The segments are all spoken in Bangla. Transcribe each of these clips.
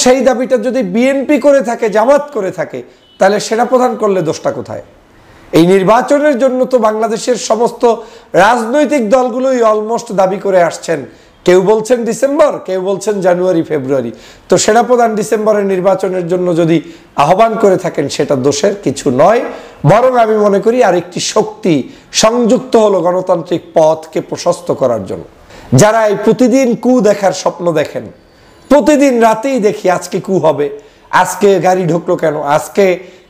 সেই দাবিটা যদি বিএনপি করে থাকে, জামাত করে থাকে, তাহলে সেনাপ্রধান করলে দোষটা কোথায়? এই নির্বাচনের জন্য তো বাংলাদেশের সমস্ত রাজনৈতিক দলগুলোই অলমোস্ট দাবি করে আসছেন। কেউ বলছেন ডিসেম্বর, কেউ বলছেন জানুয়ারি ফেব্রুয়ারি। তো সেনাপ্রধান ডিসেম্বরের নির্বাচনের জন্য যদি আহ্বান করে থাকেন, সেটা দোষের কিছু নয়, বরং আমি মনে করি আরেকটি শক্তি সংযুক্ত হলো গণতান্ত্রিক পথকে প্রশস্ত করার জন্য। যারা এই প্রতিদিন কু দেখার স্বপ্ন দেখেন, প্রতিদিন রাতেই দেখি আজকে কু হবে, আজকে গাড়ি ঢুকলো কেন, আজকে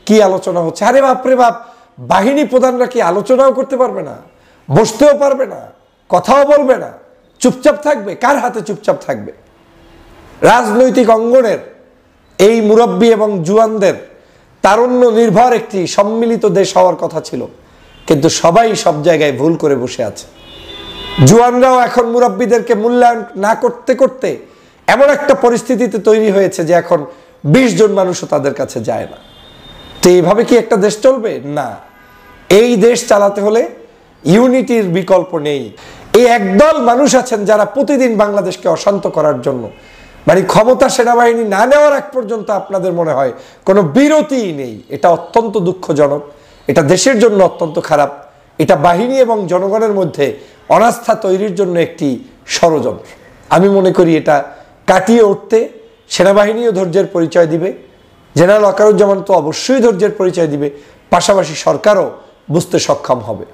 কি আলোচনা হচ্ছে। আরে বাপরে বাপ, বাহিনী প্রধানরা কি আলোচনাও করতে পারবে না? বসতেও পারবে না, কথাও বলবে না, চুপচাপ থাকবে? কার হাতে চুপচাপ থাকবে? রাজনৈতিক অঙ্গনের এই মুরব্বী এবং জুয়ানদের তারুণ্য নির্ভর একটি সম্মিলিত দেশ হওয়ার কথা ছিল, কিন্তু সবাই সব জায়গায় ভুল করে বসে আছে। জুয়ানরাও এখন মুরব্বীদেরকে মূল্যায়ন না করতে করতে এমন একটা পরিস্থিতিতে তৈরি হয়েছে যে এখন 20 জন মানুষও তাদের কাছে যায় না। তো এইভাবে কি একটা দেশ চলবে? না। এই দেশ চালাতে হলে ইউনিটির বিকল্প নেই। এই একদল মানুষ আছেন যারা প্রতিদিন বাংলাদেশকে অশান্ত করার জন্য, মানে ক্ষমতা সেনাবাহিনী না নেওয়ার আগ পর্যন্ত আপনাদের মনে হয় কোনো বিরতিই নেই। এটা অত্যন্ত দুঃখজনক, এটা দেশের জন্য অত্যন্ত খারাপ, এটা বাহিনী এবং জনগণের মধ্যে অনাস্থা তৈরির জন্য একটি ষড়যন্ত্র। আমি মনে করি এটা কাটিয়ে উঠতে সেনাবাহিনীও ধৈর্যের পরিচয় দিবে, জেনারেল ওয়াকারুজ্জামান তো অবশ্যই ধৈর্যের পরিচয় দিবে, পাশাপাশি সরকারও বুঝতে সক্ষম হবে।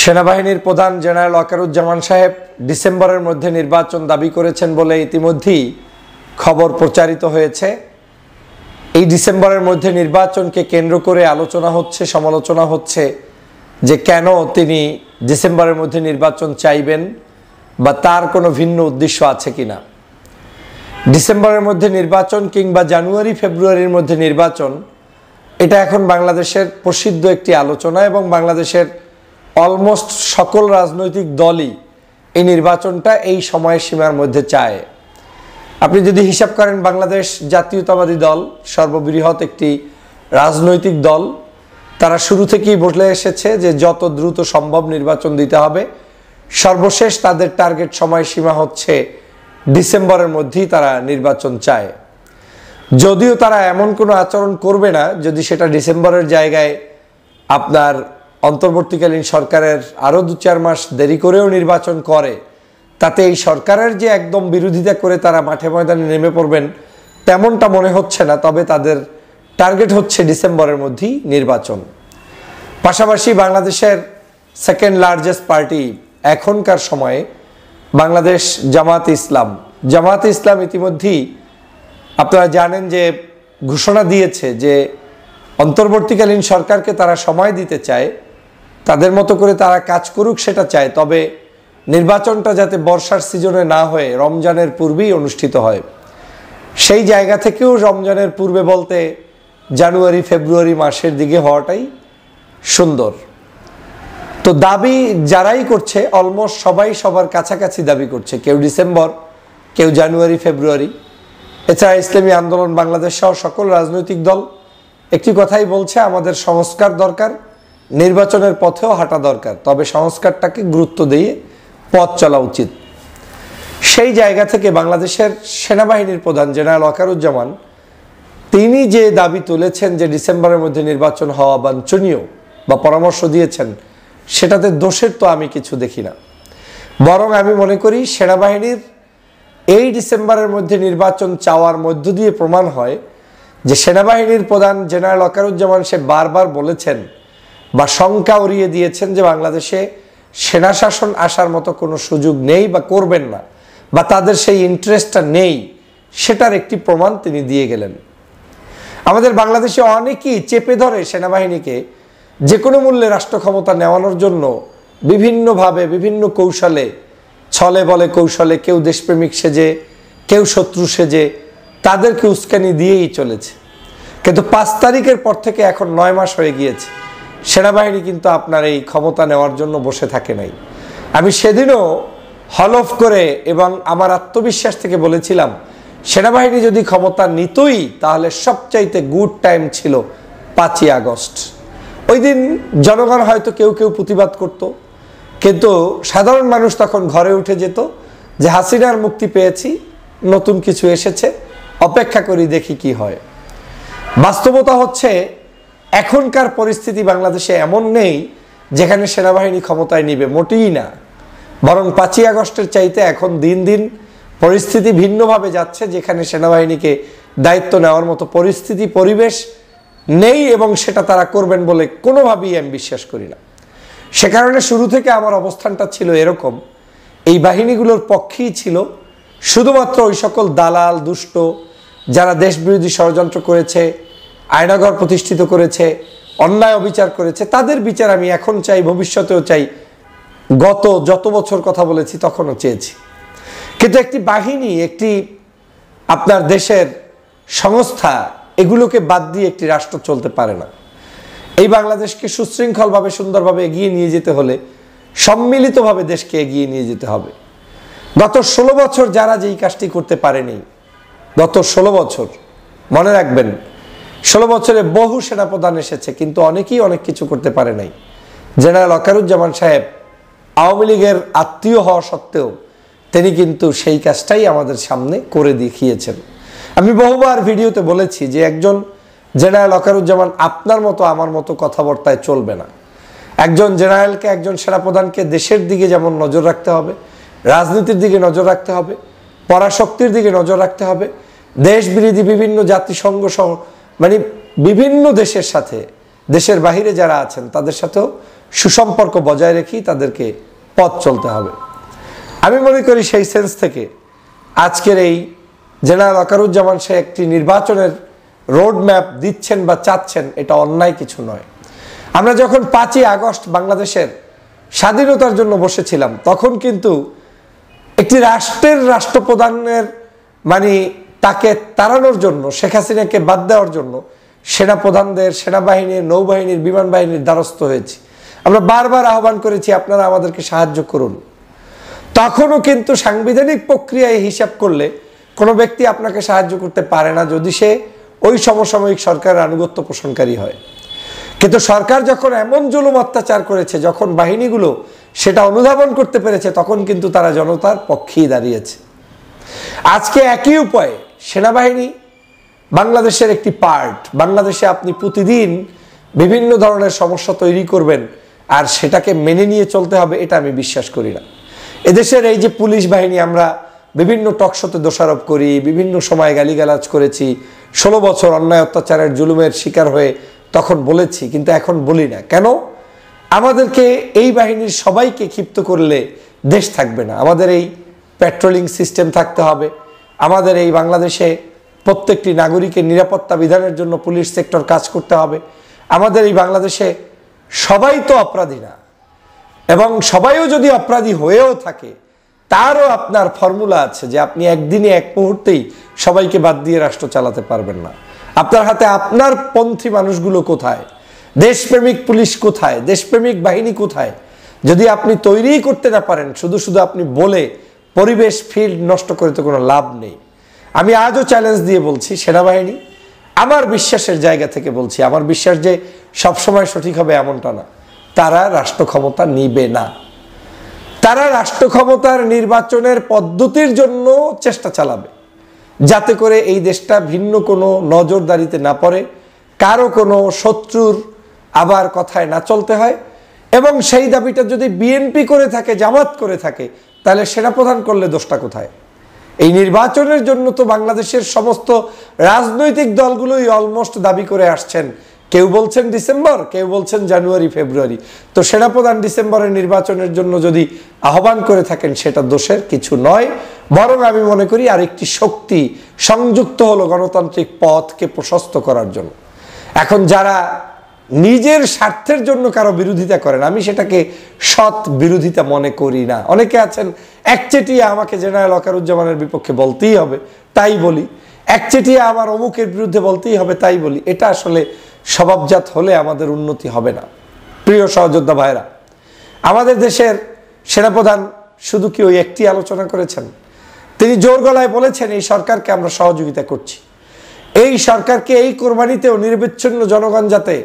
সেনাবাহিনীর প্রধান জেনারেল ওয়াকারুজ্জামান সাহেব ডিসেম্বরের মধ্যে নির্বাচন দাবি করেছেন বলে ইতিমধ্যেই খবর প্রচারিত হয়েছে। এই ডিসেম্বরের মধ্যে নির্বাচনকে কেন্দ্র করে আলোচনা হচ্ছে, সমালোচনা হচ্ছে যে কেন তিনি ডিসেম্বরের মধ্যে নির্বাচন চাইবেন বা তার কোনো ভিন্ন উদ্দেশ্য আছে কিনা। ডিসেম্বরের মধ্যে নির্বাচন কিংবা জানুয়ারি ফেব্রুয়ারির মধ্যে নির্বাচন, এটা এখন বাংলাদেশের প্রসিদ্ধ একটি আলোচনা এবং বাংলাদেশের অলমোস্ট সকল রাজনৈতিক দলই এই নির্বাচনটা এই সময়ের সীমার মধ্যে চায়। আপনি যদি হিসাব করেন, বাংলাদেশ জাতীয়তাবাদী দল সর্ববৃহৎ একটি রাজনৈতিক দল, তারা শুরু থেকেই বলে এসেছে যে যত দ্রুত সম্ভব নির্বাচন দিতে হবে। সর্বশেষ তাদের টার্গেট সময়সীমা হচ্ছে ডিসেম্বরের মধ্যেই তারা নির্বাচন চায়। যদিও তারা এমন কোনো আচরণ করবে না যদি সেটা ডিসেম্বরের জায়গায় আপনার অন্তর্বর্তীকালীন সরকারের আরও 2-4 মাস দেরি করেও নির্বাচন করে, তাতে এই সরকারের যে একদম বিরোধিতা করে তারা মাঠে ময়দানে নেমে পড়বেন তেমনটা মনে হচ্ছে না। তবে তাদের টার্গেট হচ্ছে ডিসেম্বরের মধ্যেই নির্বাচন। পাশাপাশি বাংলাদেশের সেকেন্ড লার্জেস্ট পার্টি এখনকার সময়ে বাংলাদেশ জামাত ইসলাম। জামাত ইসলাম ইতিমধ্যেই আপনারা জানেন যে ঘোষণা দিয়েছে যে অন্তর্বর্তীকালীন সরকারকে তারা সময় দিতে চায়, তাদের মতো করে তারা কাজ করুক সেটা চায়, তবে নির্বাচনটা যাতে বর্ষার সিজনে না হয়ে রমজানের পূর্বেই অনুষ্ঠিত হয়। সেই জায়গা থেকেও রমজানের পূর্বে বলতে জানুয়ারি ফেব্রুয়ারি মাসের দিকে হওয়াটাই সুন্দর। তো দাবি যারাই করছে অলমোস্ট সবাই সবার কাছাকাছি দাবি করছে, কেউ ডিসেম্বর, কেউ জানুয়ারি ফেব্রুয়ারি। এছাড়া ইসলামী আন্দোলন বাংলাদেশ সহ সকল রাজনৈতিক দল একটি কথাই বলছে, আমাদের সংস্কার দরকার, নির্বাচনের পথেও হাঁটা দরকার, তবে সংস্কারটাকে গুরুত্ব দিয়ে পথ চলা উচিত। সেই জায়গা থেকে বাংলাদেশের সেনাবাহিনীর প্রধান জেনারেল ওয়াকারুজ্জামান তিনি যে দাবি তুলেছেন যে ডিসেম্বরের মধ্যে নির্বাচন হওয়া বাঞ্ছনীয় বা পরামর্শ দিয়েছেন, সেটাতে দোষের তো আমি কিছু দেখি না। বরং আমি মনে করি সেনাবাহিনীর এই ডিসেম্বরের মধ্যে নির্বাচন চাওয়ার মধ্য দিয়ে প্রমাণ হয় যে সেনাবাহিনীর প্রধান জেনারেল ওয়াকারুজ্জামান সে বারবার বলেছেন বা শঙ্কা উড়িয়ে দিয়েছেন যে বাংলাদেশে সেনা শাসন আসার মতো কোনো সুযোগ নেই বা করবেন না, বা তাদের সেই ইন্টারেস্টটা নেই, সেটার একটি প্রমাণ তিনি দিয়ে গেলেন। আমাদের বাংলাদেশে অনেকেই চেপে ধরে সেনাবাহিনীকে যে কোনো মূল্যে রাষ্ট্র ক্ষমতা নেওয়ানোর জন্য বিভিন্নভাবে বিভিন্ন কৌশলে, ছলে বলে কৌশলে, কেউ দেশপ্রেমিক সেজে, কেউ শত্রু সেজে তাদেরকে উস্কানি দিয়েই চলেছে। কিন্তু 5 তারিখের পর থেকে এখন 9 মাস হয়ে গিয়েছে, সেনাবাহিনী কিন্তু আপনার এই ক্ষমতা নেওয়ার জন্য বসে থাকে নাই। আমি সেদিনও হলফ করে এবং আমার আত্মবিশ্বাস থেকে বলেছিলাম, সেনাবাহিনী যদি ক্ষমতা নিতই তাহলে সবচাইতে গুড টাইম ছিল 5ই আগস্ট। ওই দিন জনগণ হয়তো কেউ কেউ প্রতিবাদ করত, কিন্তু সাধারণ মানুষ তখন ঘরে উঠে যেত যে হাসিনার মুক্তি পেয়েছি, নতুন কিছু এসেছে, অপেক্ষা করি, দেখি কি হয়। বাস্তবতা হচ্ছে এখনকার পরিস্থিতি বাংলাদেশে এমন নেই যেখানে সেনাবাহিনী ক্ষমতায় নিবে, মোটেই না। বরং 5ই আগস্টের চাইতে এখন দিন দিন পরিস্থিতি ভিন্নভাবে যাচ্ছে, যেখানে সেনাবাহিনীকে দায়িত্ব নেওয়ার মতো পরিস্থিতি পরিবেশ নেই, এবং সেটা তারা করবেন বলে কোনোভাবেই আমি বিশ্বাস করি না। সে কারণে শুরু থেকে আমার অবস্থানটা ছিল এরকম, এই বাহিনীগুলোর পক্ষেই ছিল। শুধুমাত্র ওই সকল দালাল দুষ্ট যারা দেশবিরোধী ষড়যন্ত্র করেছে, আয়নাঘর প্রতিষ্ঠিত করেছে, অন্যায় অবিচার করেছে, তাদের বিচার আমি এখন চাই, ভবিষ্যতেও চাই। গত যত বছর কথা বলেছি তখনও চেয়েছি। কিন্তু একটি বাহিনী, একটি আপনার দেশের সংস্থা, এগুলোকে বাদ দিয়ে একটি রাষ্ট্র চলতে পারে না। এই বাংলাদেশকে সুশৃঙ্খলভাবে সুন্দরভাবে এগিয়ে নিয়ে যেতে হলে সম্মিলিতভাবে দেশকে এগিয়ে নিয়ে যেতে হবে। গত 16 বছর যারা যেই কাজটি করতে পারেনি, গত 16 বছর মনে রাখবেন, 16 বছরে বহু সেনাপ্রধান এসেছে, কিন্তু অনেকেই অনেক কিছু করতে পারে নাই। জেনারেল ওয়াকারুজ্জামান সাহেব আওয়ামী লীগের আত্মীয় হওয়া সত্ত্বেও তিনি কিন্তু সেই কাজটাই আমাদের সামনে করে দেখিয়েছেন। আমি বহুবার ভিডিওতে বলেছি যে একজন জেনারেল ওয়াকারুজ্জামান আপনার মতো আমার মতো কথাবার্তায় চলবে না। একজন জেনারেলকে, একজন সেনাপ্রধানকে দেশের দিকে যেমন নজর রাখতে হবে, রাজনীতির দিকে নজর রাখতে হবে, পরাশক্তির দিকে নজর রাখতে হবে, দেশ বিরোধী বিভিন্ন জাতিসংঘ সহ মানে বিভিন্ন দেশের সাথে, দেশের বাহিরে যারা আছেন তাদের সাথেও সুসম্পর্ক বজায় রেখেই তাদেরকে পথ চলতে হবে। আমি মনে করি সেই সেন্স থেকে আজকের এই জেনারেল ওয়াকারুজ্জামান সে একটি নির্বাচনের রোড ম্যাপ দিচ্ছেন বা চাচ্ছেন, এটা অন্যায় কিছু নয়। আমরা যখন 5ই আগস্ট বাংলাদেশের স্বাধীনতার জন্য বসেছিলাম, তখন কিন্তু একটি রাষ্ট্রের রাষ্ট্রপ্রধানের মানে তাকে তাড়ানোর জন্য, শেখ হাসিনাকে বাদ দেওয়ার জন্য সেনাপ্রধানদের, সেনাবাহিনীর, নৌবাহিনীর, বিমান বাহিনীর দ্বারস্থ হয়েছি। আমরা বারবার আহ্বান করেছি আপনারা আমাদেরকে সাহায্য করুন। তখনও কিন্তু সাংবিধানিক প্রক্রিয়ায় হিসাব করলে কোনো ব্যক্তি আপনাকে সাহায্য করতে পারে না যদি সে ওই সমসাময়িক সরকারের আনুগত্য পোষণকারী হয়। কিন্তু সরকার যখন এমন জুলুম অত্যাচার করেছে, যখন বাহিনীগুলো সেটা অনুধাবন করতে পেরেছে, তখন কিন্তু তারা জনতার পক্ষেই দাঁড়িয়েছে। আজকে একই উপায়ে সেনাবাহিনী বাংলাদেশের একটি পার্ট। বাংলাদেশে আপনি প্রতিদিন বিভিন্ন ধরনের সমস্যা তৈরি করবেন আর সেটাকে মেনে নিয়ে চলতে হবে, এটা আমি বিশ্বাস করি না। এদেশের এই যে পুলিশ বাহিনী, আমরা বিভিন্ন টকশোতে দোষারোপ করি, বিভিন্ন সময় গালিগালাজ করেছি, 16 বছর অন্যায় অত্যাচারের জুলুমের শিকার হয়ে তখন বলেছি, কিন্তু এখন বলি না। কেন? আমাদেরকে এই বাহিনীর সবাইকে ক্ষিপ্ত করলে দেশ থাকবে না। আমাদের এই পেট্রোলিং সিস্টেম থাকতে হবে। আমাদের এই বাংলাদেশে প্রত্যেকটি নাগরিকের নিরাপত্তা বিধানের জন্য পুলিশ সেক্টর কাজ করতে হবে। আমাদের এই বাংলাদেশে সবাই তো অপরাধী না, এবং সবাইও যদি অপরাধী হয়েও থাকে তারও আপনার ফর্মুলা আছে যে আপনি একদিনে এক মুহূর্তেই সবাইকে বাদ দিয়ে রাষ্ট্র চালাতে পারবেন না। আপনার হাতে আপনার পন্থী মানুষগুলো কোথায়? দেশপ্রেমিক পুলিশ কোথায়? দেশপ্রেমিক বাহিনী কোথায়? যদি আপনি তৈরিই করতে না পারেন, শুধু শুধু আপনি বলে পরিবেশ ফিল্ড নষ্ট করে তো কোনো লাভ নেই। আমি আজও চ্যালেঞ্জ দিয়ে বলছি, সেনাবাহিনী, আমার বিশ্বাসের জায়গা থেকে বলছি, আমার বিশ্বাস যে সবসময় সঠিক হবে এমনটা না, তারা রাষ্ট্র ক্ষমতা নিবে না। তারা রাষ্ট্র ক্ষমতার নির্বাচনের পদ্ধতির জন্য চেষ্টা চালাবে, যাতে করে এই দেশটা ভিন্ন কোনো নজরদারিতে না পড়ে, কারো কোনো শত্রুর আবার কথায় না চলতে হয়। এবং সেই দাবিটা যদি বিএনপি করে থাকে, জামাত করে থাকে, তাহলে সেনাপ্রধান করলে দোষটা কোথায়? এই নির্বাচনের জন্য তো বাংলাদেশের সমস্ত রাজনৈতিক দলগুলোই অলমোস্ট দাবি করে আসছেন। কেউ বলছেন ডিসেম্বর, কেউ বলছেন জানুয়ারি, ফেব্রুয়ারি। তো সেনাপ্রধান ডিসেম্বরের নির্বাচনের জন্য যদি আহ্বান করে থাকেন, সেটা দোষের কিছু নয়, বরং আমি মনে করি আরেকটি শক্তি সংযুক্ত হলো গণতান্ত্রিক পথকে প্রশস্ত করার জন্য। এখন যারা নিজের স্বার্থের জন্য কারো বিরোধিতা করেন, আমি সেটাকে সৎ বিরোধিতা মনে করি না। অনেকে আছেন একচেটিয়া আমাকে জেনারেল ওয়াকারুজ্জামানের বিপক্ষে বলতেই হবে, তাই বলি, একচেটিয়া আমার অমুকের বিরুদ্ধে বলতেই হবে, তাই বলি। এটা আসলে স্বভাবজাত হলে আমাদের উন্নতি হবে না। প্রিয় সহযোদ্ধা ভাইরা, আমাদের দেশের সেনাপ্রধান শুধু কি ওই একটি আলোচনা করেছেন? তিনি জোর গলায় বলেছেন এই সরকারকে আমরা সহযোগিতা করছি, এই সরকারকে এই কোরবানিতেও নিরবিচ্ছিন্ন জনগণ যাতে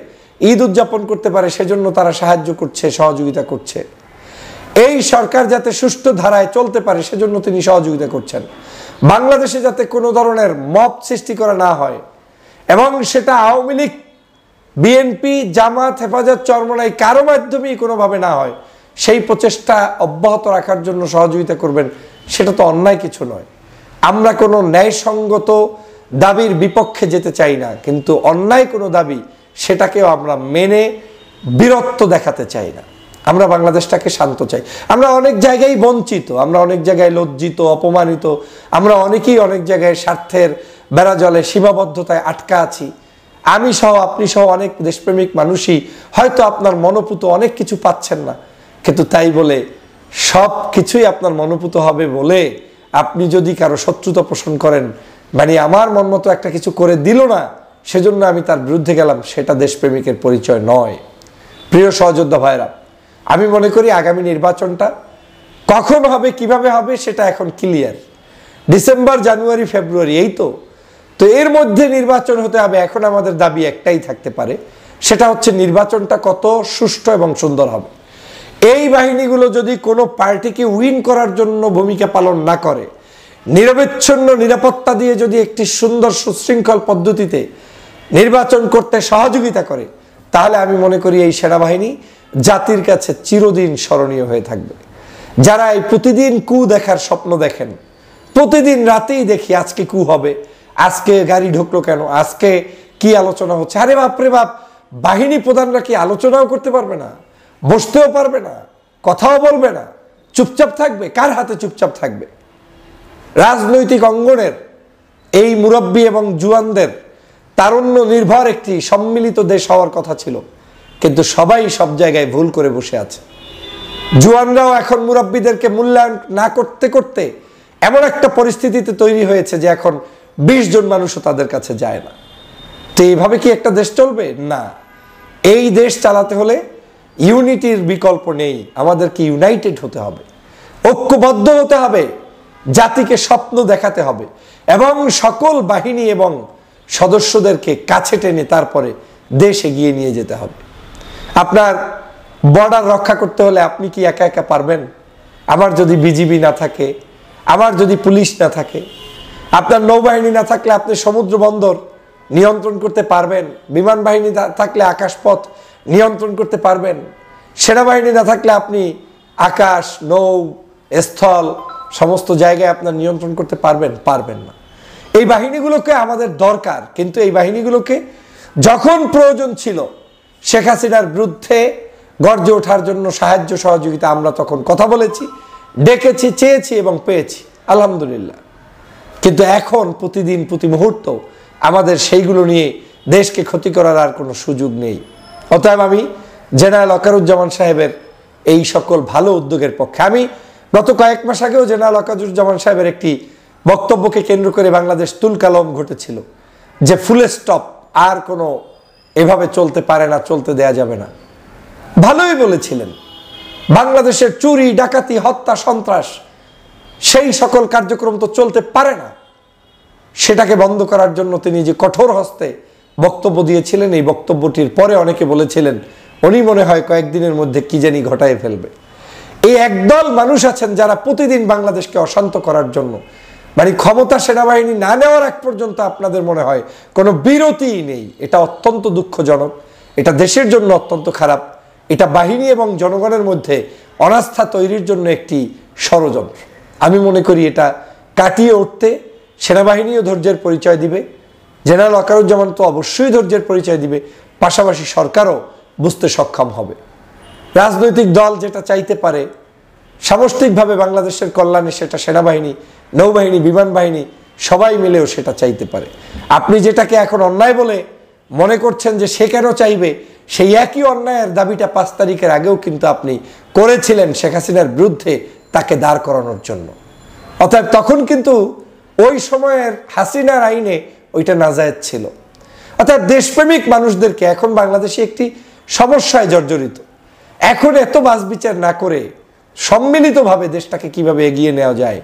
ঈদ উদযাপন করতে পারে সেজন্য তারা সাহায্য করছে, সহযোগিতা করছে। এই সরকার যাতে সুষ্ঠু ধারায় চলতে পারে সেজন্য তিনি সহযোগিতা করছেন। বাংলাদেশে যাতে কোনো ধরনের মব সৃষ্টি করা না হয়, এবং সেটা আওয়ামী লীগ, বিএনপি, জামাত, হেফাজত, চরমনাই কারো মাধ্যমেই কোনোভাবে না হয়, সেই প্রচেষ্টা অব্যাহত রাখার জন্য সহযোগিতা করবেন। সেটা তো অন্যায় কিছু নয়। আমরা কোনো ন্যায়সঙ্গত দাবির বিপক্ষে যেতে চাই না, কিন্তু অন্যায় কোনো দাবি সেটাকেও আমরা মেনে বীরত্ব দেখাতে চাই না। আমরা বাংলাদেশটাকে শান্ত চাই। আমরা অনেক জায়গায় বঞ্চিত, আমরা অনেক জায়গায় লজ্জিত, অপমানিত, আমরা অনেকেই অনেক জায়গায় স্বার্থের বেড়াজলে সীমাবদ্ধতায় আটকা আছি। আমি সহ, আপনি সহ অনেক দেশপ্রেমিক মানুষই হয়তো আপনার মনোপুত অনেক কিছু পাচ্ছেন না, কিন্তু তাই বলে সব কিছুই আপনার মনোপুত হবে বলে আপনি যদি কারো শত্রুতা পোষণ করেন, মানে আমার মন মতো একটা কিছু করে দিল না সেজন্য আমি তার বিরুদ্ধে গেলাম, সেটা দেশপ্রেমিকের পরিচয় নয়। প্রিয় সহযোদ্ধা ভাইরা, আমি মনে করি আগামী নির্বাচনটা কখন হবে, কিভাবে হবে সেটা এখন ক্লিয়ার। ডিসেম্বর, জানুয়ারি, ফেব্রুয়ারি, এই তো এর মধ্যে নির্বাচন হতে হবে। এখন আমাদের দাবি একটাই থাকতে পারে, সেটা হচ্ছে নির্বাচনটা কত সুষ্ঠু এবং সুন্দর হবে। এই বাহিনীগুলো যদি কোনো পার্টিকে উইন করার জন্য ভূমিকা পালন না করে, নিরবচ্ছিন্ন নিরাপত্তা দিয়ে যদি একটি সুন্দর সুশৃঙ্খল পদ্ধতিতে নির্বাচন করতে সহযোগিতা করে, তাহলে আমি মনে করি এই সেনাবাহিনী জাতির কাছে চিরদিন স্মরণীয় হয়ে থাকবে। যারা এই প্রতিদিন কু দেখার স্বপ্ন দেখেন, প্রতিদিন রাতেই দেখি আজকে কু হবে, আজকে গাড়ি ঢুকলো কেন, আজকে কি আলোচনা হচ্ছে, আরে বাপরে বাপ, বাহিনী প্রধানরা কি আলোচনাও করতে পারবে না, বসতেও পারবে না, কথাও বলবে না, চুপচাপ থাকবে? কার হাতে চুপচাপ থাকবে? রাজনৈতিক অঙ্গনের এই মুরব্বী এবং জুয়ানদের তারুণ্য নির্ভর একটি সম্মিলিত দেশ হওয়ার কথা ছিল, কিন্তু সবাই সব জায়গায় ভুল করে বসে আছে। জুয়ানরাও এখন মুরব্বীদেরকে মূল্যায়ন না করতে করতে এমন একটা পরিস্থিতিতে তৈরি হয়েছে যে এখন 20 জন মানুষও তাদের কাছে যায় না। তো এইভাবে কি একটা দেশ চলবে? না। এই দেশ চালাতে হলে ইউনিটির বিকল্প নেই, আমাদেরকে ইউনাইটেড হতে হবে, ঐক্যবদ্ধ হতে হবে, জাতিকে স্বপ্ন দেখাতে হবে, এবং সকল বাহিনী এবং সদস্যদেরকে কাছে টেনে তারপরে দেশ এগিয়ে নিয়ে যেতে হবে। আপনার বর্ডার রক্ষা করতে হলে আপনি কি একা একা পারবেন? আমার যদি বিজিবি না থাকে, আমার যদি পুলিশ না থাকে, আপনার নৌবাহিনী না থাকলে আপনি সমুদ্র বন্দর নিয়ন্ত্রণ করতে পারবেন? বিমান বাহিনী থাকলে আকাশপথ নিয়ন্ত্রণ করতে পারবেন? সেনাবাহিনী না থাকলে আপনি আকাশ, নৌ, স্থল সমস্ত জায়গায় আপনার নিয়ন্ত্রণ করতে পারবেন? পারবেন না। এই বাহিনীগুলোকে আমাদের দরকার, কিন্তু এই বাহিনীগুলোকে যখন প্রয়োজন ছিল শেখ হাসিনার বিরুদ্ধে গর্জে ওঠার জন্য সাহায্য সহযোগিতা আমরা তখন কথা বলেছি, ডেকেছি, চেয়েছি এবং পেয়েছি, আলহামদুলিল্লাহ। কিন্তু এখন প্রতিদিন প্রতি মুহূর্ত আমাদের সেইগুলো নিয়ে দেশকে ক্ষতি করার আর কোনো সুযোগ নেই। অতএব আমি জেনারেল ওয়াকারুজ্জামান সাহেবের এই সকল ভালো উদ্যোগের পক্ষে। আমি গত কয়েক মাস আগেও জেনারেল ওয়াকারুজ্জামান সাহেবের একটি বক্তব্যকে কেন্দ্র করে বাংলাদেশ তুলকালাম ঘটেছিল যে ফুল স্টপ, আর কোনো এভাবে চলতে পারে না, চলতে দেয়া যাবে না। ভালোই বলেছিলেন। বাংলাদেশের চুরি, ডাকাতি, হত্যা, সন্ত্রাস, সেই সকল কার্যক্রম তো চলতে পারে না। সেটাকে বন্ধ করার জন্য তিনি যে কঠোর হস্তে বক্তব্য দিয়েছিলেন, এই বক্তব্যটির পরে অনেকে বলেছিলেন উনি মনে হয় কয়েকদিনের মধ্যে কি জানি ঘটায় ফেলবে। এই একদল মানুষ আছেন যারা প্রতিদিন বাংলাদেশকে অশান্ত করার জন্য, মানে ক্ষমতা সেনাবাহিনী না নেওয়ার আগ পর্যন্ত আপনাদের মনে হয় কোনো বিরতিই নেই। এটা অত্যন্ত দুঃখজনক, এটা দেশের জন্য অত্যন্ত খারাপ, এটা বাহিনী এবং জনগণের মধ্যে অনাস্থা তৈরির জন্য একটি ষড়যন্ত্র। আমি মনে করি এটা কাটিয়ে উঠতে সেনাবাহিনীও ধৈর্যের পরিচয় দিবে, জেনারেল ওয়াকারুজ্জামান তো অবশ্যই ধৈর্যের পরিচয় দিবে, পাশাপাশি সরকারও বুঝতে সক্ষম হবে। রাজনৈতিক দল যেটা চাইতে পারে সামষ্টিকভাবে বাংলাদেশের কল্যাণে, সেটা সেনাবাহিনী, নৌবাহিনী, বিমান বাহিনী সবাই মিলেও সেটা চাইতে পারে। আপনি যেটাকে এখন অন্যায় বলে মনে করছেন যে সে কেন চাইবে, সেই একই অন্যায়ের দাবিটা 5 তারিখের আগেও কিন্তু আপনি করেছিলেন শেখ হাসিনার বিরুদ্ধে তাকে দাঁড় করানোর জন্য। অতএব তখন কিন্তু ওই সময়ের হাসিনার আইনে ওইটা নাজায়েজ ছিল। অর্থাৎ দেশপ্রেমিক মানুষদেরকে এখন বাংলাদেশে একটি সমস্যায় জর্জরিত। এখন এত বাছবিচার না করে সম্মিলিতভাবে দেশটাকে কিভাবে এগিয়ে নেওয়া যায়,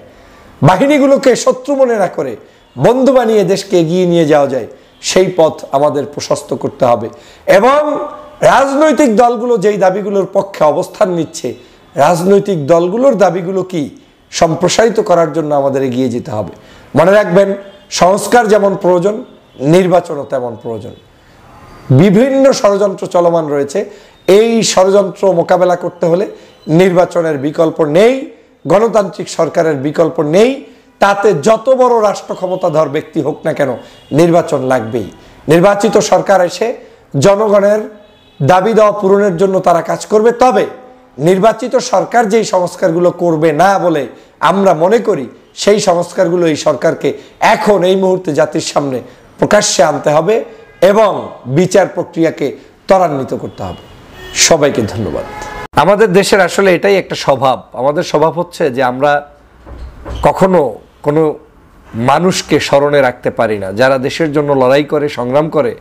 বাহিনীগুলোকে শত্রু মনে না করে বন্ধু বানিয়ে দেশকে এগিয়ে নিয়ে যাওয়া যায়, সেই পথ আমাদের প্রশস্ত করতে হবে। এবং রাজনৈতিক দলগুলো যেই দাবিগুলোর পক্ষে অবস্থান নিচ্ছে, রাজনৈতিক দলগুলোর দাবিগুলো কি সম্প্রসারিত করার জন্য আমাদের এগিয়ে যেতে হবে। মনে রাখবেন, সংস্কার যেমন প্রয়োজন, নির্বাচনও তেমন প্রয়োজন। বিভিন্ন ষড়যন্ত্র চলমান রয়েছে, এই ষড়যন্ত্র মোকাবেলা করতে হলে নির্বাচনের বিকল্প নেই, গণতান্ত্রিক সরকারের বিকল্প নেই। তাতে যত বড় রাষ্ট্র ক্ষমতাধর ব্যক্তি হোক না কেন, নির্বাচন লাগবেই। নির্বাচিত সরকার এসে জনগণের দাবি দেওয়া পূরণের জন্য তারা কাজ করবে। তবে নির্বাচিত সরকার যেই সংস্কারগুলো করবে না বলে আমরা মনে করি, সেই সংস্কারগুলো এই সরকারকে এখন এই মুহূর্তে জাতির সামনে প্রকাশ্যে আনতে হবে এবং বিচার প্রক্রিয়াকে ত্বরান্বিত করতে হবে। সবাইকে ধন্যবাদ। আমাদের দেশের আসলে এটাই একটা স্বভাব। আমাদের স্বভাব হচ্ছে যে আমরা কখনো কোনো মানুষকে স্মরণে রাখতে পারি না। যারা দেশের জন্য লড়াই করে, সংগ্রাম করে,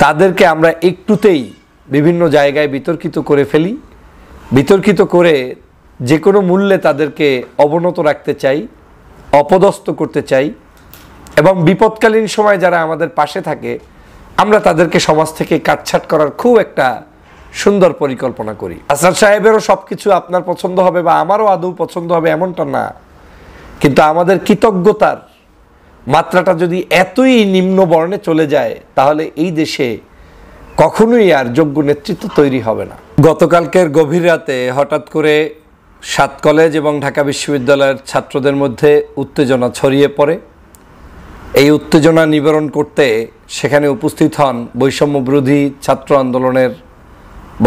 তাদেরকে আমরা একটুতেই বিভিন্ন জায়গায় বিতর্কিত করে ফেলি। বিতর্কিত করে যে কোনো মূল্যে তাদেরকে অবনত রাখতে চাই, অপদস্থ করতে চাই এবং বিপদকালীন সময় যারা আমাদের পাশে থাকে, আমরা তাদেরকে সমাজ থেকে কাটছাঁট করার খুব একটা সুন্দর পরিকল্পনা করি। আসাদ সাহেবেরও সব কিছু আপনার পছন্দ হবে বা আমারও আদৌ পছন্দ হবে এমনটা না, কিন্তু আমাদের কৃতজ্ঞতার মাত্রাটা যদি এতই নিম্ন বর্ণে চলে যায়, তাহলে এই দেশে কখনোই আর যোগ্য নেতৃত্ব তৈরি হবে না। গতকালকের গভীর রাতে হঠাৎ করে 7 কলেজ এবং ঢাকা বিশ্ববিদ্যালয়ের ছাত্রদের মধ্যে উত্তেজনা ছড়িয়ে পড়ে। এই উত্তেজনা নিবারণ করতে সেখানে উপস্থিত হন বৈষম্য বিরোধী ছাত্র আন্দোলনের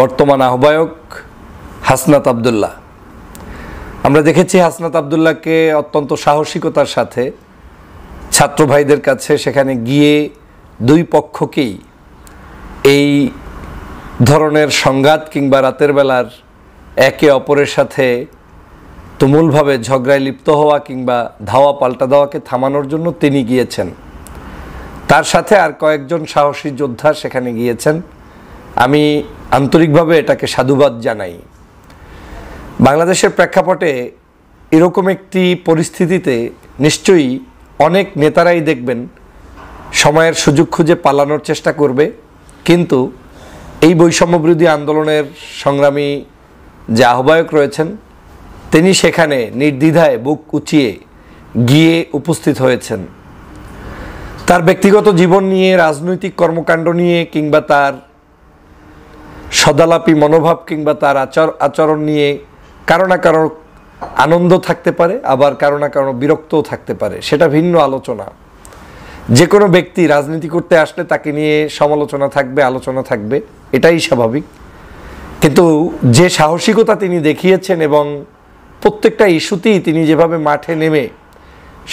বর্তমান আহ্বায়ক হাসনাত আবদুল্লাহ। আমরা দেখেছি হাসনাত আবদুল্লাহকে অত্যন্ত সাহসিকতার সাথে ছাত্র ভাইদের কাছে সেখানে গিয়ে দুই পক্ষকেই এই ধরনের সংঘাত কিংবা রাতের বেলার একে অপরের সাথে তুমুলভাবে ঝগড়ায় লিপ্ত হওয়া কিংবা ধাওয়া পাল্টা দেওয়াকে থামানোর জন্য তিনি গিয়েছেন। তার সাথে আর কয়েকজন সাহসী যোদ্ধা সেখানে গিয়েছেন। আমি আন্তরিকভাবে এটাকে সাধুবাদ জানাই। বাংলাদেশের প্রেক্ষাপটে এরকম একটি পরিস্থিতিতে নিশ্চয়ই অনেক নেতারাই দেখবেন সময়ের সুযোগ খুঁজে পালানোর চেষ্টা করবে, কিন্তু এই বৈষম্য বিরোধী আন্দোলনের সংগ্রামী যে আহ্বায়ক রয়েছেন, তিনি সেখানে নির্দ্বিধায় বুক উঁচিয়ে গিয়ে উপস্থিত হয়েছেন। তার ব্যক্তিগত জীবন নিয়ে, রাজনৈতিক কর্মকাণ্ড নিয়ে কিংবা তার সদালাপী মনোভাব কিংবা তার আচরণ নিয়ে কারো না কারো আনন্দ থাকতে পারে, আবার কারো না কারো বিরক্তও থাকতে পারে, সেটা ভিন্ন আলোচনা। যে কোনো ব্যক্তি রাজনীতি করতে আসলে তাকে নিয়ে সমালোচনা থাকবে, আলোচনা থাকবে, এটাই স্বাভাবিক। কিন্তু যে সাহসিকতা তিনি দেখিয়েছেন এবং প্রত্যেকটা ইস্যুতেই তিনি যেভাবে মাঠে নেমে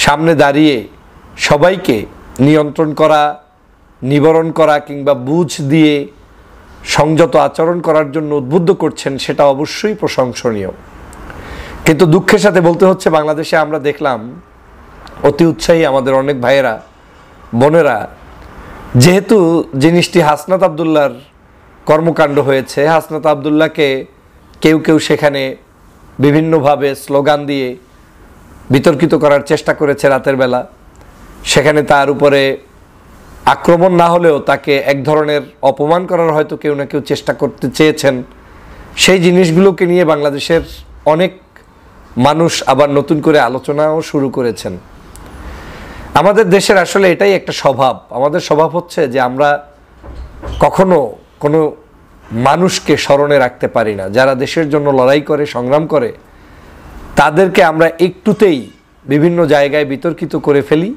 সামনে দাঁড়িয়ে সবাইকে নিয়ন্ত্রণ করা, নিবারণ করা কিংবা বুঝ দিয়ে সংযত আচরণ করার জন্য উদ্বুদ্ধ করছেন, সেটা অবশ্যই প্রশংসনীয়। কিন্তু দুঃখের সাথে বলতে হচ্ছে, বাংলাদেশে আমরা দেখলাম অতি উৎসাহী আমাদের অনেক ভাইয়েরা, বোনেরা, যেহেতু জিনিসটি হাসনাত আবদুল্লাহর কর্মকাণ্ড হয়েছে, হাসনাত আবদুল্লাহকে কেউ কেউ সেখানে বিভিন্নভাবে স্লোগান দিয়ে বিতর্কিত করার চেষ্টা করেছে রাতের বেলা। সেখানে তার উপরে আক্রমণ না হলেও তাকে এক ধরনের অপমান করার হয়তো কেউ না কেউ চেষ্টা করতে চেয়েছেন। সেই জিনিসগুলোকে নিয়ে বাংলাদেশের অনেক মানুষ আবার নতুন করে আলোচনাও শুরু করেছেন। আমাদের দেশের আসলে এটাই একটা স্বভাব। আমাদের স্বভাব হচ্ছে যে আমরা কখনো কোনো মানুষকে স্মরণে রাখতে পারি না। যারা দেশের জন্য লড়াই করে, সংগ্রাম করে, তাদেরকে আমরা একটুতেই বিভিন্ন জায়গায় বিতর্কিত করে ফেলি।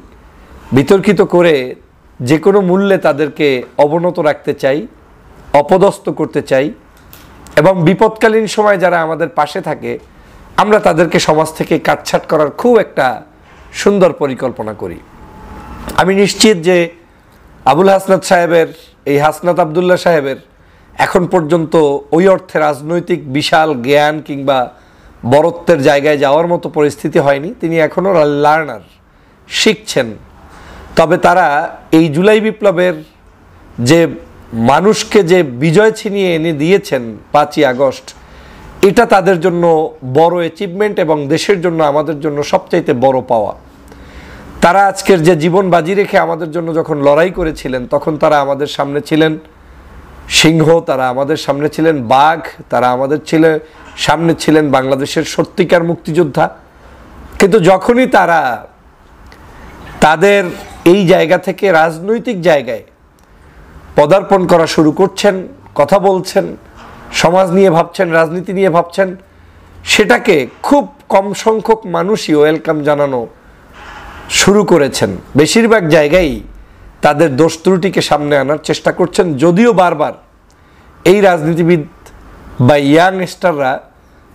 বিতর্কিত করে যে কোনো মূল্যে তাদেরকে অবনত রাখতে চাই, অপদস্থ করতে চাই এবং বিপদকালীন সময় যারা আমাদের পাশে থাকে, আমরা তাদেরকে সমাজ থেকে কাটছাঁট করার খুব একটা সুন্দর পরিকল্পনা করি। আমি নিশ্চিত যে আবুল হাসনাত সাহেবের, এই হাসনাত আবদুল্লাহ সাহেবের এখন পর্যন্ত ওই অর্থে রাজনৈতিক বিশাল জ্ঞান কিংবা বড়ত্বের জায়গায় যাওয়ার মতো পরিস্থিতি হয়নি। তিনি এখনও লার্নার, শিখছেন। তবে তারা এই জুলাই বিপ্লবের যে মানুষকে যে বিজয় ছিনিয়ে এনে দিয়েছেন 5ই আগস্ট, এটা তাদের জন্য বড় অ্যাচিভমেন্ট এবং দেশের জন্য, আমাদের জন্য সবচাইতে বড় পাওয়া। তারা আজকের যে জীবন বাজি রেখে আমাদের জন্য যখন লড়াই করেছিলেন, তখন তারা আমাদের সামনে ছিলেন সিংহ, তারা আমাদের সামনে ছিলেন বাঘ, তারা আমাদের সামনে ছিলেন বাংলাদেশের সত্যিকার মুক্তিযোদ্ধা। কিন্তু যখনই তারা তাদের এই জায়গা থেকে রাজনৈতিক জায়গায় পদার্পণ করা শুরু করছেন, কথা বলছেন, সমাজ নিয়ে ভাবছেন, রাজনীতি নিয়ে ভাবছেন, সেটাকে খুব কম সংখ্যক মানুষই ওয়েলকাম জানানো শুরু করেছেন। বেশিরভাগ জায়গায় তাদের দোষ ত্রুটিকে সামনে আনার চেষ্টা করছেন, যদিও বারবার এই রাজনীতিবিদ বা ইয়াংস্টাররা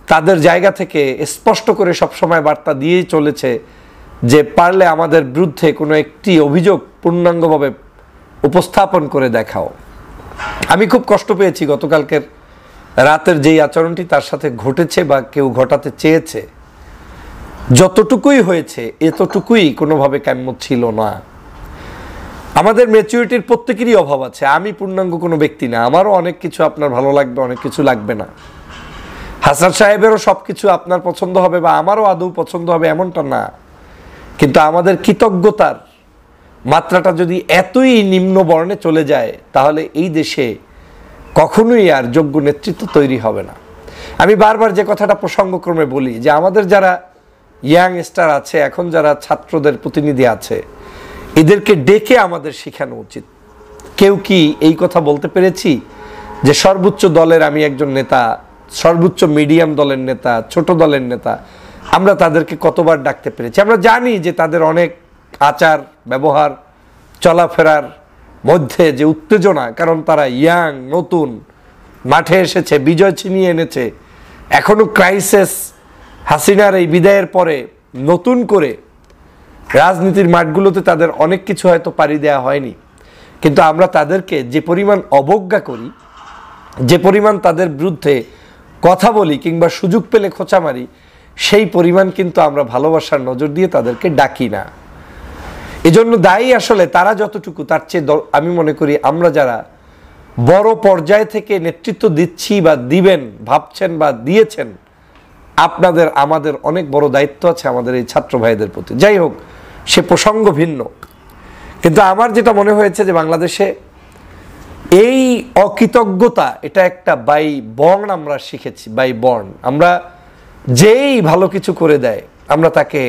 তাদের জায়গা থেকে স্পষ্ট করে সবসময় বার্তা দিয়েই চলেছে যে পারলে আমাদের বিরুদ্ধে কোনো একটি অভিযোগ পূর্ণাঙ্গভাবে উপস্থাপন করে দেখাও। আমি খুব কষ্ট পেয়েছি গতকালকের রাতের যেই আচরণটি তার সাথে ঘটেছে বা কেউ ঘটাতে চেয়েছে। যতটুকুই হয়েছে এতটুকুই কোনোভাবে কাম্য ছিল না। আমাদের ম্যাচুরিটির প্রত্যেকেরই অভাব আছে। আমি পূর্ণাঙ্গ কোনো ব্যক্তি না, আমারও অনেক কিছু আপনার ভালো লাগবে, অনেক কিছু লাগবে না। হাসান সাহেবেরও সব কিছু আপনার পছন্দ হবে বা আমারও আদৌ পছন্দ হবে এমনটা না। কিন্তু আমাদের কৃতজ্ঞতার মাত্রাটা যদি এতই নিম্ন বর্ণে চলে যায় তাহলে এই দেশে কখনোই আর যোগ্য নেতৃত্ব তৈরি হবে না। আমি বারবার যে কথাটা প্রসঙ্গক্রমে বলি যে আমাদের যারা ইয়াংস্টার আছে, এখন যারা ছাত্রদের প্রতিনিধি আছে, এদেরকে ডেকে আমাদের শেখানো উচিত। কেউ কি এই কথা বলতে পেরেছি যে সর্বোচ্চ দলের আমি একজন নেতা, সর্বোচ্চ মিডিয়াম দলের নেতা, ছোট দলের নেতা, আমরা তাদেরকে কতবার ডাকতে পেরেছি? আমরা জানি যে তাদের অনেক আচার ব্যবহার চলাফেরার মধ্যে যে উত্তেজনা, কারণ তারা ইয়াং, নতুন, মাঠে এসেছে, বিজয় ছিনিয়ে এনেছে, এখনো ক্রাইসিস, হাসিনার এই বিদায়ের পরে নতুন করে রাজনীতির মাঠগুলোতে তাদের অনেক কিছু হয়তো পাড়ি দেওয়া হয়নি। কিন্তু আমরা তাদেরকে যে পরিমাণ অবজ্ঞা করি, যে পরিমাণ তাদের বিরুদ্ধে কথা বলি কিংবা সুযোগ পেলে খোঁচা মারি, সেই পরিমাণ কিন্তু আমরা ভালোবাসার নজর দিয়ে তাদেরকে ডাকি না। এজন্য দায়ী আসলে তারা যতটুকু, তার চেয়ে আমি মনে করি আমরা যারা বড় পর্যায় থেকে নেতৃত্ব দিচ্ছি বা দিবেন ভাবছেন বা দিয়েছেন, আপনাদের আমাদের অনেক বড় দায়িত্ব আছে আমাদের এই ছাত্র ভাইদের প্রতি। যাই হোক, সে প্রসঙ্গ ভিন্ন। কিন্তু আমার যেটা মনে হয়েছে যে বাংলাদেশে এই অকৃতজ্ঞতা, এটা একটা বাই বর্ন আমরা শিখেছি, বাই বর্ন। আমরা যেই ভালো কিছু করে দেয় আমরা তাকে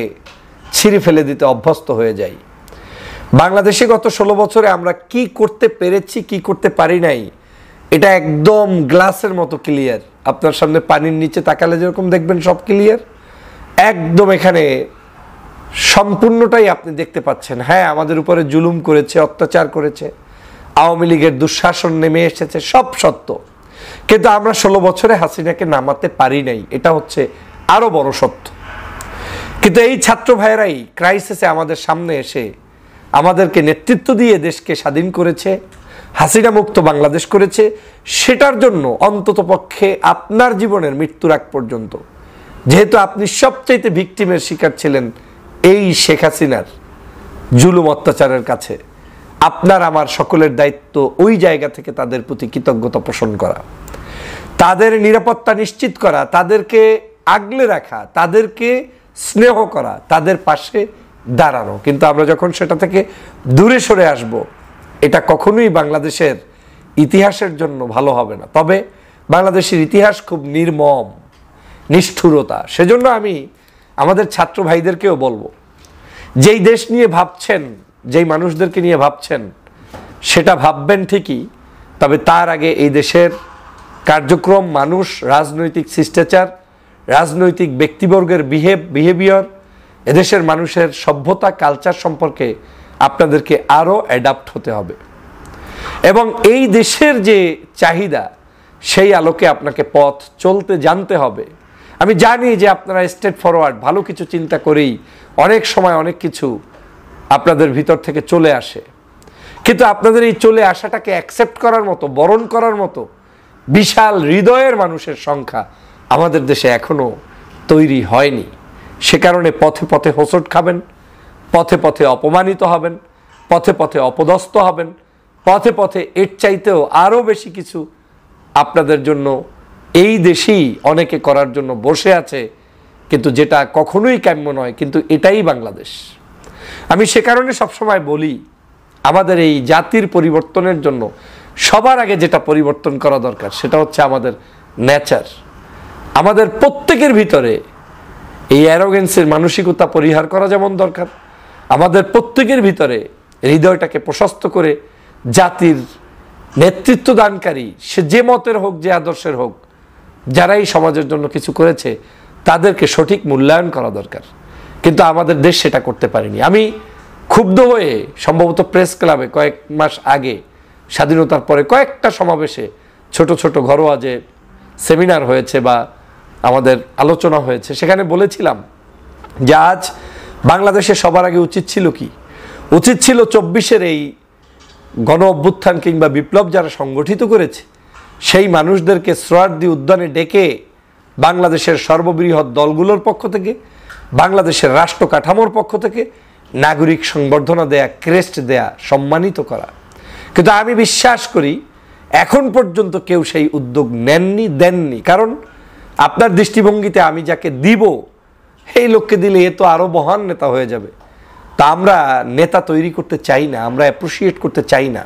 ছিঁড়ে ফেলে দিতে অভ্যস্ত হয়ে যাই। বাংলাদেশে গত 16 বছরে আমরা কি করতে পেরেছি, কি করতে পারি নাই, এটা একদম গ্লাসের মতো ক্লিয়ার। আপনার সামনে পানির নিচে তাকালে যেরকম দেখবেন সব ক্লিয়ার, একদম এখানে সম্পূর্ণটাই আপনি দেখতে পাচ্ছেন। হ্যাঁ, আমাদের উপরে জুলুম করেছে, অত্যাচার করেছে, আওয়ামী লীগের দুঃশাসন নেমে এসেছে, সব সত্য। কিন্তু আমরা 16 বছরে হাসিনাকে নামাতে পারি নাই, এটা হচ্ছে আরো বড় সত্য। কিন্তু এই ছাত্র ভাইয়েরাই ক্রাইসিসে আমাদের সামনে এসে আমাদেরকে নেতৃত্ব দিয়ে দেশকে স্বাধীন করেছে, হাসিনা মুক্ত বাংলাদেশ করেছে। সেটার জন্য অন্তত পক্ষে আপনার জীবনের মৃত্যুর আগ পর্যন্ত, যেহেতু আপনি সবচাইতে ভিকটিমের শিকার ছিলেন এই শেখ হাসিনার জুলুম অত্যাচারের কাছে, আপনার আমার সকলের দায়িত্ব ওই জায়গা থেকে তাদের প্রতি কৃতজ্ঞতা পোষণ করা, তাদের নিরাপত্তা নিশ্চিত করা, তাদেরকে আগলে রাখা, তাদেরকে স্নেহ করা, তাদের পাশে দাঁড়ানো। কিন্তু আমরা যখন সেটা থেকে দূরে সরে আসব, এটা কখনোই বাংলাদেশের ইতিহাসের জন্য ভালো হবে না। তবে বাংলাদেশের ইতিহাস খুব নির্মম, নিষ্ঠুরতা। সেজন্য আমি আমাদের ছাত্র ভাইদেরকেও বলবো, যেই দেশ নিয়ে ভাবছেন, যেই মানুষদেরকে নিয়ে ভাবছেন, সেটা ভাববেন ঠিকই, তবে তার আগে এই দেশের কার্যক্রম, মানুষ, রাজনৈতিক শিষ্টাচার, রাজনৈতিক ব্যক্তিবর্গের বিহেভিয়ার, এদেশের মানুষের সভ্যতা, কালচার সম্পর্কে আপনাদেরকে আরও অ্যাডাপ্ট হতে হবে এবং এই দেশের যে চাহিদা সেই আলোকে আপনাকে পথ চলতে জানতে হবে। আমি জানি যে আপনারা স্ট্রেট ফরওয়ার্ড, ভালো কিছু চিন্তা করেই অনেক সময় অনেক কিছু আপনাদের ভিতর থেকে চলে আসে, কিন্তু আপনাদের এই চলে আসাটাকে অ্যাকসেপ্ট করার মতো, বরণ করার মতো বিশাল হৃদয়ের মানুষের সংখ্যা আমাদের দেশে এখনো তৈরি হয়নি। সে কারণে পথে পথে হোঁচট খাবেন, পথে পথে অপমানিত হবেন, পথে পথে অপদস্থ হবেন, পথে পথে এর চাইতেও আরও বেশি কিছু আপনাদের জন্য এই দেশেই অনেকে করার জন্য বসে আছে, কিন্তু যেটা কখনোই কাম্য নয়। কিন্তু এটাই বাংলাদেশ। আমি সে কারণে সবসময় বলি, আমাদের এই জাতির পরিবর্তনের জন্য সবার আগে যেটা পরিবর্তন করা দরকার সেটা হচ্ছে আমাদের নেচার। আমাদের প্রত্যেকের ভিতরে এই অ্যারোগেন্সের মানসিকতা পরিহার করা যেমন দরকার, আমাদের প্রত্যেকের ভিতরে হৃদয়টাকে প্রশস্ত করে জাতির নেতৃত্ব দানকারী, সে যে মতের হোক, যে আদর্শের হোক, যারাই সমাজের জন্য কিছু করেছে তাদেরকে সঠিক মূল্যায়ন করা দরকার। কিন্তু আমাদের দেশ সেটা করতে পারেনি। আমি ক্ষুব্ধ হয়ে সম্ভবত প্রেস ক্লাবে কয়েক মাস আগে স্বাধীনতার পরে কয়েকটা সমাবেশে ছোট ছোট ঘরোয়া যে সেমিনার হয়েছে বা আমাদের আলোচনা হয়েছে, সেখানে বলেছিলাম যে আজ বাংলাদেশে সবার আগে উচিত ছিল কি? উচিত ছিল 24-এর এই গণ অভ্যুত্থান কিংবা বিপ্লব যারা সংগঠিত করেছে সেই মানুষদেরকে সোহরাওয়ার্দী উদ্যানে ডেকে বাংলাদেশের সর্ববৃহৎ দলগুলোর পক্ষ থেকে, বাংলাদেশের রাষ্ট্র কাঠামোর পক্ষ থেকে নাগরিক সংবর্ধনা দেয়া, ক্রেস্ট দেয়া, সম্মানিত করা। কিন্তু আমি বিশ্বাস করি এখন পর্যন্ত কেউ সেই উদ্যোগ দেননি। কারণ আপনার দৃষ্টিভঙ্গিতে আমি যাকে দিব এই লোককে দিলে এ তো আরও মহান নেতা হয়ে যাবে। তা আমরা নেতা তৈরি করতে চাই না, আমরা অ্যাপ্রিসিয়েট করতে চাই না।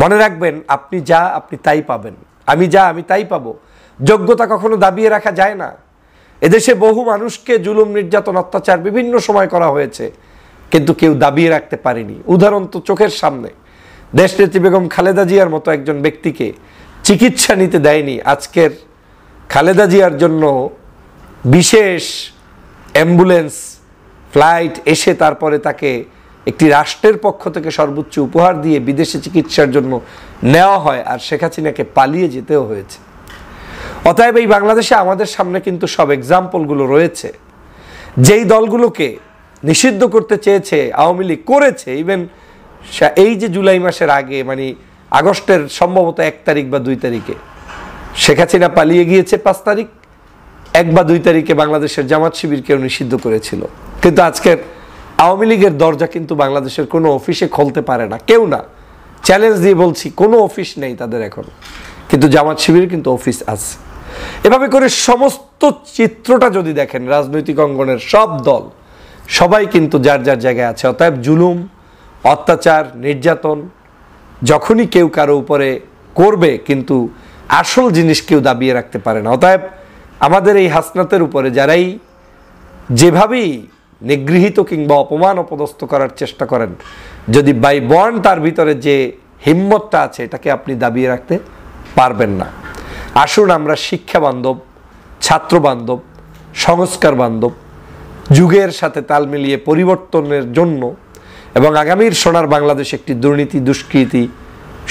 মনে রাখবেন, আপনি যা আপনি তাই পাবেন, আমি যা আমি তাই পাবো। যোগ্যতা কখনো দাবিয়ে রাখা যায় না। এদেশে বহু মানুষকে জুলুম, নির্যাতন, অত্যাচার বিভিন্ন সময় করা হয়েছে, কিন্তু কেউ দাবিয়ে রাখতে পারেনি। উদাহরণ তো চোখের সামনে, দেশনেত্রী বেগম খালেদা জিয়ার মতো একজন ব্যক্তিকে চিকিৎসা নিতে দেয়নি। আজকের খালেদা জিয়ার জন্য বিশেষ অ্যাম্বুলেন্স ফ্লাইট এসে তারপরে তাকে একটি রাষ্ট্রের পক্ষ থেকে সর্বোচ্চ উপহার দিয়ে বিদেশে চিকিৎসার জন্য নেওয়া হয়, আর শেখ হাসিনাকে পালিয়ে যেতেও হয়েছে। অতএব এই বাংলাদেশে আমাদের সামনে কিন্তু সব এক্সাম্পলগুলো রয়েছে। যেই দলগুলোকে নিষিদ্ধ করতে চেয়েছে আওয়ামী লীগ করেছে। ইভেন এই যে জুলাই মাসের আগে, মানে আগস্টের সম্ভবত 1 তারিখ বা 2 তারিখে শেখ হাসিনা পালিয়ে গিয়েছে, 5 তারিখ, 1 বা 2 তারিখে বাংলাদেশের জামাত শিবিরকেও নিষিদ্ধ করেছিল। কিন্তু আজকের আওয়ামী লীগের দরজা কিন্তু বাংলাদেশের কোনো অফিসে খুলতে পারে না, কেউ না। চ্যালেঞ্জ দিয়ে বলছি, কোনো অফিস নেই তাদের এখন, কিন্তু জামাত শিবির কিন্তু অফিস আছে। এভাবে করে সমস্ত চিত্রটা যদি দেখেন, রাজনৈতিক অঙ্গনের সব দল সবাই কিন্তু যার যার জায়গায় আছে। অতএব জুলুম, অত্যাচার, নির্যাতন যখনই কেউ কারো উপরে করবে, কিন্তু আসল জিনিস কেউ দাবিয়ে রাখতে পারে না। অতএব আমাদের এই হাসনাতের উপরে যারাই যেভাবেই নিগৃহীত কিংবা অপমান অপদস্থ করার চেষ্টা করেন, যদি বাই বর্ন তার ভিতরে যে হিম্মতটা আছে এটাকে আপনি দাবিয়ে রাখতে পারবেন না। আসুন আমরা শিক্ষা বান্ধব, ছাত্র বান্ধব, সংস্কার বান্ধব, যুগের সাথে তাল মিলিয়ে পরিবর্তনের জন্য এবং আগামীর সোনার বাংলাদেশ একটি দুর্নীতি, দুষ্কৃতি,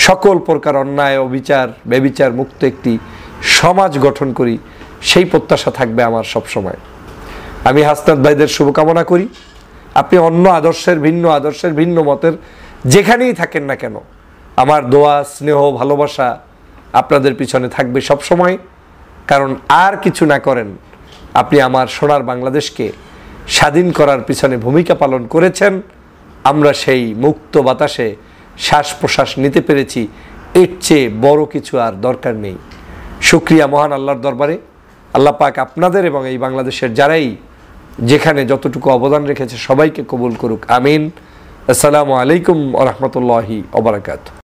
সকল প্রকার অন্যায়, অবিচার, ব্যভিচার মুক্ত একটি সমাজ গঠন করি, সেই প্রত্যাশা থাকবে আমার সব সময়। আমি হাসনাত ভাইদের শুভকামনা করি। আপনি অন্য আদর্শের, ভিন্ন মতের যেখানেই থাকেন না কেন, আমার দোয়া, স্নেহ, ভালোবাসা আপনাদের পিছনে থাকবে সব সময়। কারণ আর কিছু না করেন, আপনি আমার সোনার বাংলাদেশকে স্বাধীন করার পিছনে ভূমিকা পালন করেছেন। আমরা সেই মুক্ত বাতাসে শ্বাস প্রশ্বাস নিতে পেরেছি, এর চেয়ে বড় কিছু আর দরকার নেই। শুকরিয়া মহান আল্লাহর দরবারে। আল্লাহ পাক আপনাদের এবং এই বাংলাদেশের যারাই যেখানে যতটুকু অবদান রেখেছে সবাইকে কবুল করুক, আমিন। আসসালামু আলাইকুম ওয়া রাহমাতুল্লাহি ওয়া বারাকাতুহু।